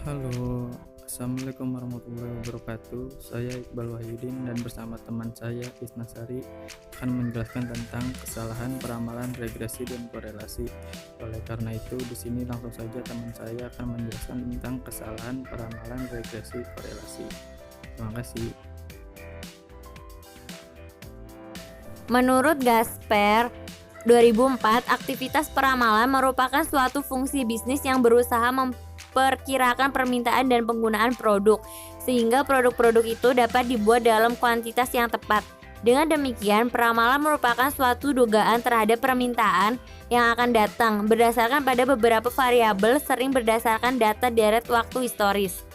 Halo, Assalamualaikum warahmatullahi wabarakatuh. Saya Iqbal Wahyudin dan bersama teman saya Isnasari akan menjelaskan tentang kesalahan peramalan regresi dan korelasi. Oleh karena itu, di sini langsung saja teman saya akan menjelaskan tentang kesalahan peramalan regresi korelasi. Terima kasih. Menurut Gasper 2004, aktivitas peramalan merupakan suatu fungsi bisnis yang berusaha memperkirakan permintaan dan penggunaan produk, sehingga produk-produk itu dapat dibuat dalam kuantitas yang tepat. Dengan demikian, peramalan merupakan suatu dugaan terhadap permintaan yang akan datang, berdasarkan pada beberapa variabel, sering berdasarkan data deret waktu historis.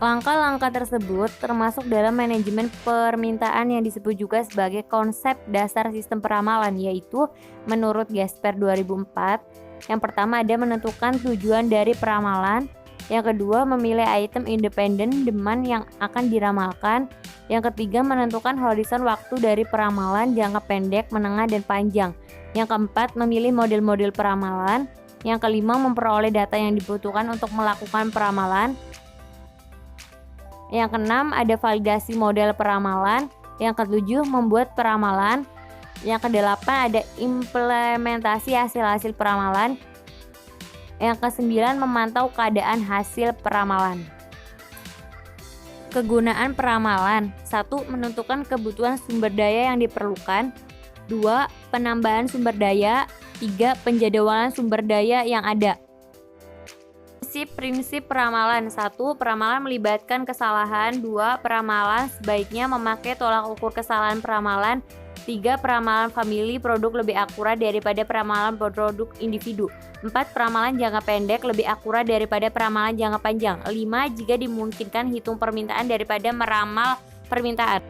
Langkah-langkah tersebut termasuk dalam manajemen permintaan yang disebut juga sebagai konsep dasar sistem peramalan, yaitu menurut Gasper 2004, yang pertama ada menentukan tujuan dari peramalan, yang kedua memilih item independen demand yang akan diramalkan, yang ketiga menentukan horizon waktu dari peramalan jangka pendek, menengah, dan panjang, yang keempat memilih model-model peramalan, yang kelima memperoleh data yang dibutuhkan untuk melakukan peramalan, yang keenam ada validasi model peramalan, yang ketujuh membuat peramalan, yang kedelapan ada implementasi hasil-hasil peramalan, yang kesembilan memantau keadaan hasil peramalan. Kegunaan peramalan: 1. Menentukan kebutuhan sumber daya yang diperlukan. 2. Penambahan sumber daya. 3. Penjadwalan sumber daya yang ada. Prinsip peramalan: 1. Peramalan melibatkan kesalahan. 2. Peramalan sebaiknya memakai tolak ukur kesalahan peramalan. 3. Peramalan famili produk lebih akurat daripada peramalan produk individu. 4. Peramalan jangka pendek lebih akurat daripada peramalan jangka panjang. 5. Jika dimungkinkan, hitung permintaan daripada meramal permintaan.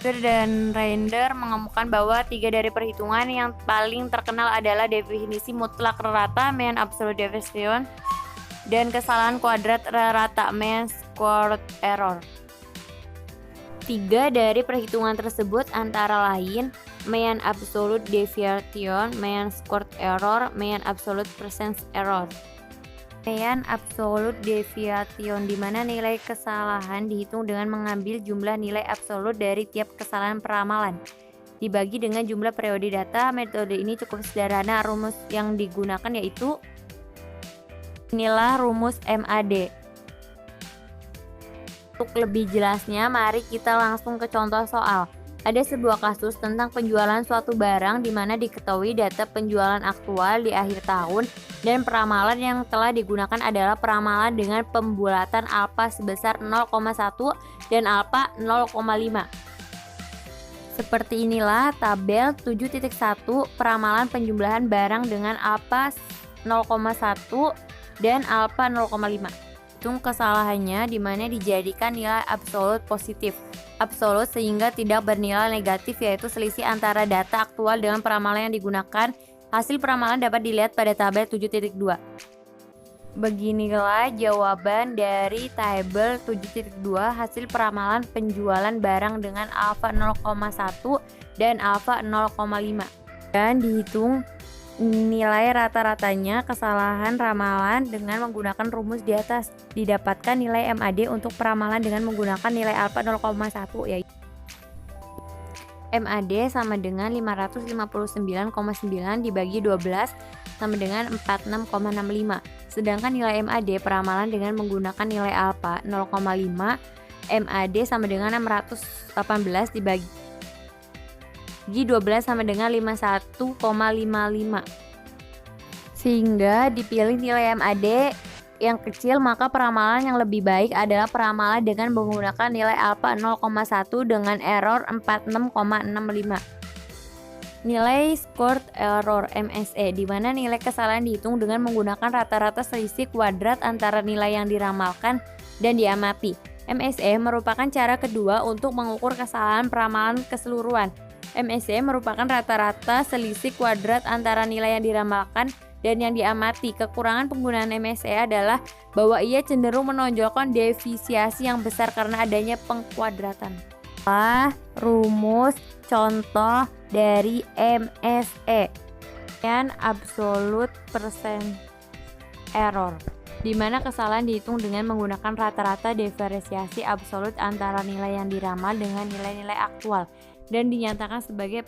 Dan Render mengemukakan bahwa 3 dari perhitungan yang paling terkenal adalah definisi mutlak rata mean absolute deviation dan kesalahan kuadrat rata mean squared error. 3 dari perhitungan tersebut antara lain mean absolute deviation, mean squared error, mean absolute percent error. Mean absolute deviation, di mana nilai kesalahan dihitung dengan mengambil jumlah nilai absolut dari tiap kesalahan peramalan dibagi dengan jumlah periode data. Metode ini cukup sederhana. Rumus yang digunakan yaitu inilah rumus MAD. Untuk lebih jelasnya, mari kita langsung ke contoh soal. Ada sebuah kasus tentang penjualan suatu barang di mana diketahui data penjualan aktual di akhir tahun dan peramalan yang telah digunakan adalah peramalan dengan pembulatan alfa sebesar 0,1 dan alfa 0,5. Seperti inilah tabel 7.1 peramalan penjumlahan barang dengan alfa 0,1 dan alfa 0,5. Hitung kesalahannya di mana dijadikan nilai absolut positif. Absolut sehingga tidak bernilai negatif, yaitu selisih antara data aktual dengan peramalan yang digunakan. Hasil peramalan dapat dilihat pada tabel 7.2. Beginilah jawaban dari tabel 7.2 hasil peramalan penjualan barang dengan alfa 0,1 dan alfa 0,5. Dan dihitung nilai rata-ratanya kesalahan ramalan dengan menggunakan rumus di atas. Didapatkan nilai MAD untuk peramalan dengan menggunakan nilai alfa 0,1, yaitu MAD sama dengan 559,9 dibagi 12 sama dengan 46,65. Sedangkan nilai MAD peramalan dengan menggunakan nilai alfa 0,5, MAD sama dengan 618 dibagi 12 sama dengan 51,55. Sehingga dipilih nilai MAD yang kecil, maka peramalan yang lebih baik adalah peramalan dengan menggunakan nilai alfa 0,1 dengan error 46,65. Nilai squared error MSE, di mana nilai kesalahan dihitung dengan menggunakan rata-rata selisih kuadrat antara nilai yang diramalkan dan diamati. MSE merupakan cara kedua untuk mengukur kesalahan peramalan keseluruhan. MSE merupakan rata-rata selisih kuadrat antara nilai yang diramalkan dan yang diamati. Kekurangan penggunaan MSE adalah bahwa ia cenderung menonjolkan defisiasi yang besar karena adanya pengkuadratan. Rumus contoh dari MSE. Mean absolute percent error, di mana kesalahan dihitung dengan menggunakan rata-rata diferensiasi absolut antara nilai yang diramal dengan nilai-nilai aktual dan dinyatakan sebagai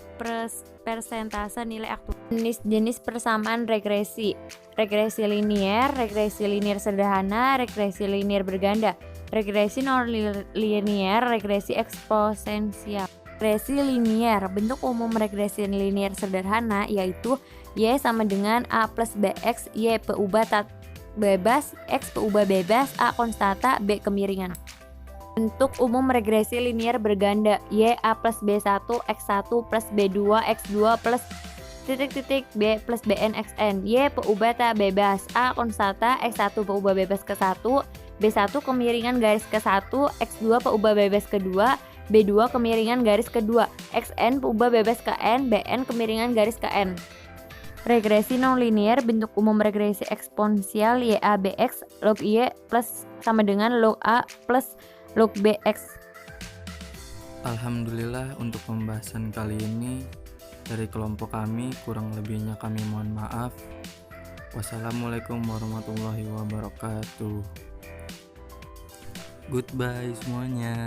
persentase nilai aktual. Jenis-jenis persamaan regresi: regresi linier sederhana, regresi linier berganda, regresi non-linier, regresi eksponensial. Regresi linier, bentuk umum regresi linier sederhana yaitu Y sama dengan A plus BX, Y peubah bebas, X peubah bebas, A konstanta, B kemiringan. Bentuk umum regresi linier berganda, Y A plus B1, X1 plus B2, X2 plus B plus BN XN, Y peubah tak bebas, A konstanta, X1 peubah bebas ke-1, B1 kemiringan garis ke-1, X2 peubah bebas ke-2, B2 kemiringan garis ke-2, XN peubah bebas ke N, BN kemiringan garis ke N. Regresi non-linier, bentuk umum regresi eksponensial YABX log Y plus sama dengan log A plus log BX. Alhamdulillah, untuk pembahasan kali ini dari kelompok kami, kurang lebihnya kami mohon maaf. Wassalamualaikum warahmatullahi wabarakatuh. Goodbye semuanya.